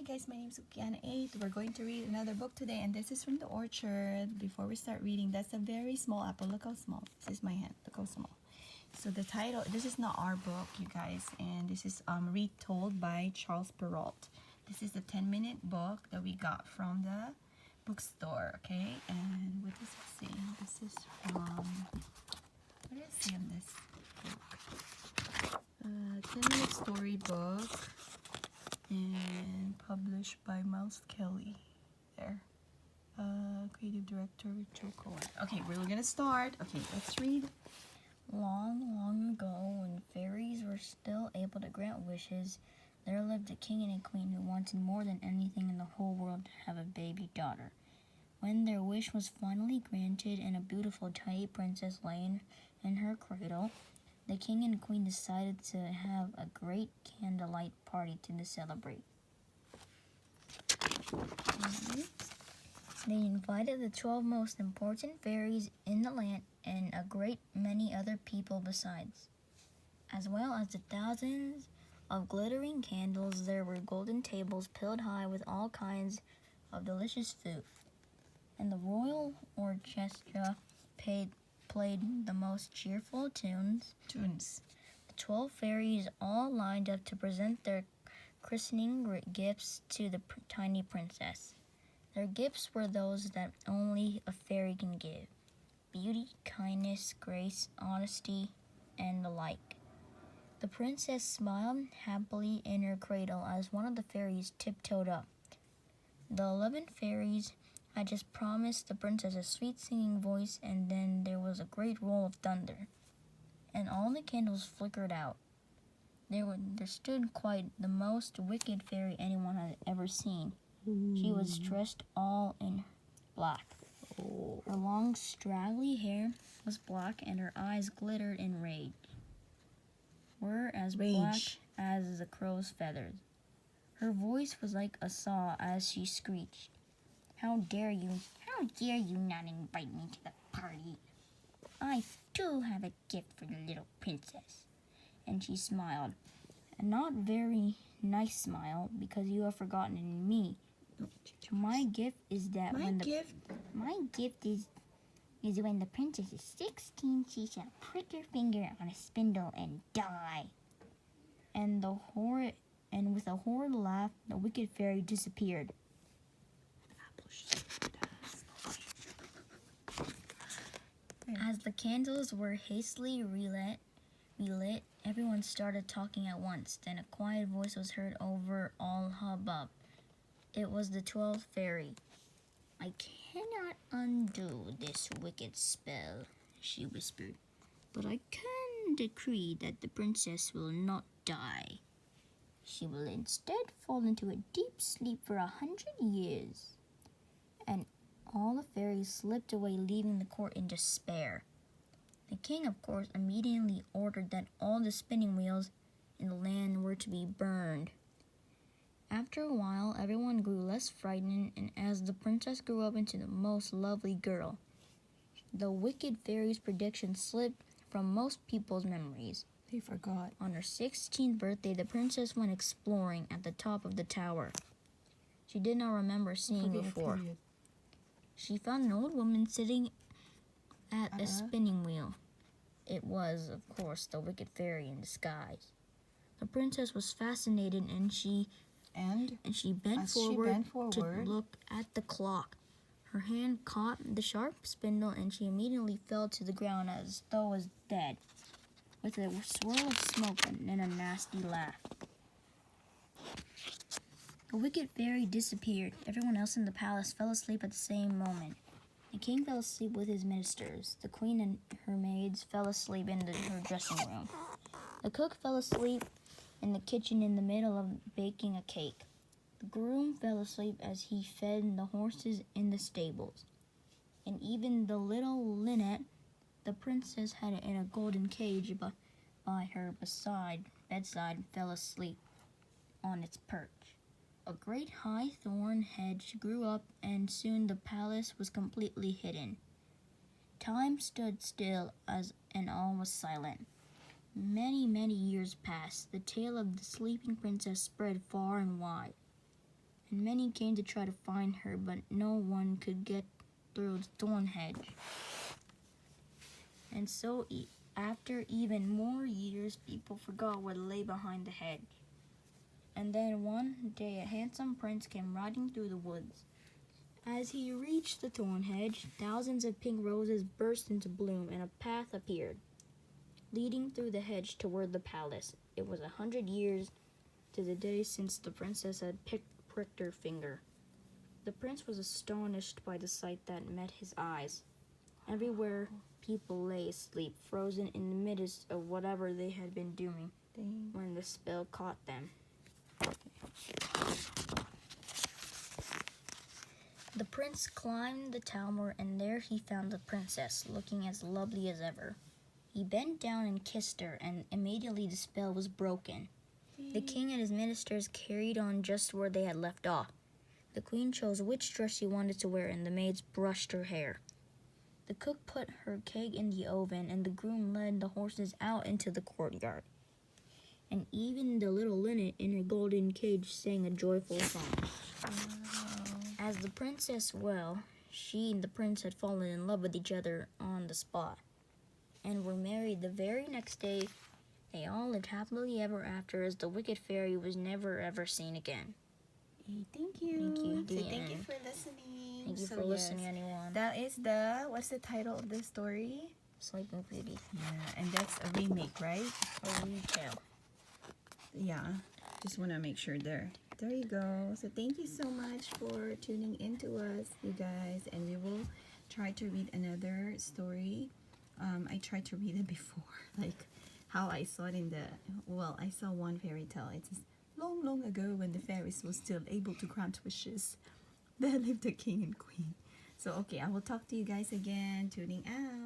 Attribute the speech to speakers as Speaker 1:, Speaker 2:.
Speaker 1: guys, my name is Ukiana 8. We're going to read another book today, and this is from the orchard. Before we start reading, that's a very small apple. Look how small. This is my hand. Look how small. So the title, this is not our book, you guys, and this is Retold by Charles Perrault. This is the 10-minute book that we got from the bookstore, okay? And what does it say? This is from, what does it say on this book? 10-minute storybook. And published by Mouse Kelly. There. Creative director Choco. Okay, we're gonna start. Okay, let's read.
Speaker 2: Long, long ago, when fairies were still able to grant wishes, there lived a king and a queen who wanted more than anything in the whole world to have a baby daughter. When their wish was finally granted and a beautiful tiny princess lay in her cradle, the king and queen decided to have a great candlelight party to celebrate. They invited the 12 most important fairies in the land and a great many other people besides. As well as the thousands of glittering candles, there were golden tables piled high with all kinds of delicious food. And the royal orchestra played the most cheerful tunes. The 12 fairies all lined up to present their christening gifts to the tiny princess. Their gifts were those that only a fairy can give: beauty, kindness, grace, honesty, and the like. The princess smiled happily in her cradle as one of the fairies tiptoed up. The 11 fairies had just promised the princess a sweet singing voice, and then there was a great roll of thunder, and all the candles flickered out. There stood quite the most wicked fairy anyone had ever seen. She was dressed all in black. Her long, straggly hair was black, and her eyes glittered in rage. Were as black as the crow's feathers. Her voice was like a saw as she screeched, How dare you not invite me to the party? I do have a gift for the little princess." And she smiled. A not very nice smile, because you have forgotten me. My gift is that when the princess is 16, she shall prick her finger on a spindle and die. And with a horrid laugh, the wicked fairy disappeared. As the candles were hastily relit, everyone started talking at once. Then a quiet voice was heard over all hubbub. It was the 12th fairy. "I cannot undo this wicked spell," she whispered, "but I can decree that the princess will not die. She will instead fall into a deep sleep for 100 years. And all the fairies slipped away, leaving the court in despair. The king, of course, immediately ordered that all the spinning wheels in the land were to be burned. After a while, everyone grew less frightened, and as the princess grew up into the most lovely girl, the wicked fairy's prediction slipped from most people's memories.
Speaker 1: They forgot.
Speaker 2: On her 16th birthday, the princess went exploring at the top of the tower. She did not remember seeing before. She found an old woman sitting at a spinning wheel. It was, of course, the wicked fairy in disguise. The princess was fascinated, and she bent forward to look at the clock. Her hand caught the sharp spindle, and she immediately fell to the ground as though was dead, with a swirl of smoke and then a nasty laugh. The wicked fairy disappeared. Everyone else in the palace fell asleep at the same moment. The king fell asleep with his ministers. The queen and her maids fell asleep in her dressing room. The cook fell asleep in the kitchen in the middle of baking a cake. The groom fell asleep as he fed the horses in the stables. And even the little linnet the princess had in a golden cage by her bedside fell asleep on its perch. A great high thorn hedge grew up, and soon the palace was completely hidden. Time stood still and all was silent. Many, many years passed. The tale of the sleeping princess spread far and wide. and many came to try to find her, but no one could get through the thorn hedge. And so, after even more years, people forgot what lay behind the hedge. And then one day, a handsome prince came riding through the woods. As he reached the thorn hedge, thousands of pink roses burst into bloom, and a path appeared, leading through the hedge toward the palace. It was 100 years to the day since the princess had pricked her finger. The prince was astonished by the sight that met his eyes. Everywhere, people lay asleep, frozen in the midst of whatever they had been doing when the spell caught them. The prince climbed the tower, and there he found the princess, looking as lovely as ever. He bent down and kissed her, and immediately the spell was broken. The king and his ministers carried on just where they had left off. The queen chose which dress she wanted to wear, and the maids brushed her hair. The cook put her cake in the oven, and the groom led the horses out into the courtyard. And even the little linnet in her golden cage sang a joyful song. As the princess, she and the prince had fallen in love with each other on the spot, and were married the very next day. They all lived happily ever after, as the wicked fairy was never ever seen again.
Speaker 1: Thank you.
Speaker 2: Thank you.
Speaker 1: So
Speaker 2: The
Speaker 1: thank you
Speaker 2: end.
Speaker 1: for listening.
Speaker 2: Thank you
Speaker 1: So
Speaker 2: for listening, anyone.
Speaker 1: That is what's the title of the story?
Speaker 2: Sleeping Beauty.
Speaker 1: Yeah, and that's a remake, right?
Speaker 2: A retell.
Speaker 1: Yeah, just want to make sure there you go. So thank you so much for tuning in to us, you guys, and we will try to read another story. I tried to read it before, like how I saw it I saw one fairy tale. It says, long ago, when the fairies were still able to grant wishes, there lived a king and queen. So okay, I will talk to you guys again. Tuning out.